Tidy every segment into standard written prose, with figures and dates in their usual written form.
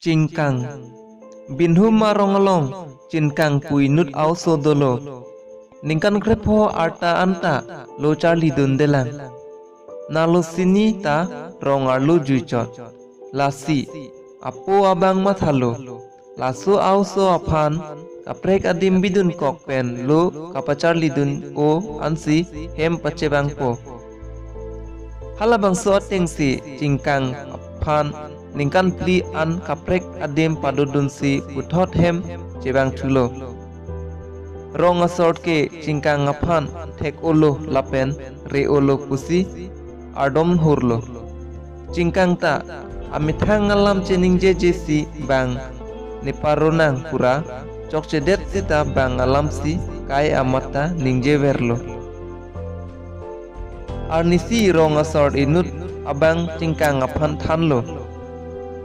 Cingkang binhum marongalong cinkang puinut au sodolo ningkan krepo arta anta lo charli dundelang nalo sini ta rongar lo juicot lasi apo abang mathalo laso au so aphan kaprek adim bidun kokpen lo kapachar lidun o ansi hem pachebang po halabang so tengsi cingkang aphan ningkan pli an kaprek adim padudun si uthot hem chebang thulo rong asort ke cingkang aphan thek olo lapen re olo pusi ardom hurlo cingkang ta amithang alam chening jesi bang niparonang pura chokchedet sita bang alam si kai amata ningje verlo arnisi rong asort inut abang cingkang aphan thanlo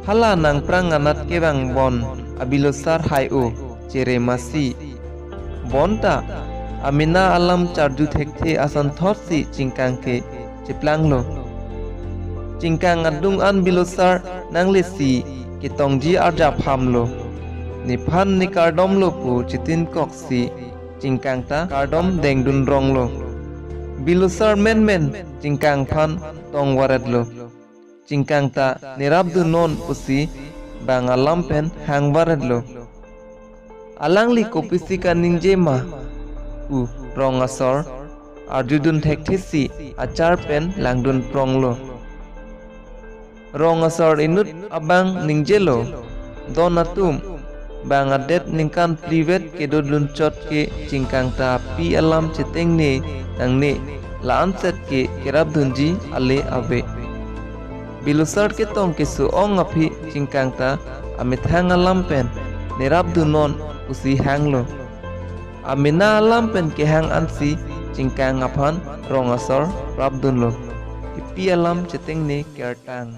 hala nang prang anat kebang bon abilosar hai o cere masi bonta amina alam charju thekte asan thot si cingkang ke chiplang lo cingkang adung an bilosar nang lesi kitongji arja pham lo ni phan ni kardom lo pu chitin kok si cingkang ta kardom dengdun rong lo bilosar men cingkang phan tong waret lo cingkang ta nirabdu non pusi bang alam pen hang waret lo alangli kopisi ka ningje ma u rong asor arjudun thekthisi achar pen langdun prong lo rong asor inut abang ningje lo donatum bang adet ningkan privet kedodun chot ke cingkang ta pi alam cheteng ne nangne laan set ke kerabdunji ale abe bilusar ke tong kesu ong api cingkang ta amit hang alam pen nirabdu non usi hang lo amina alam pen ke hang ansi cingkang aphan rong asor rabdun lo ipi alam cheteng ne kertang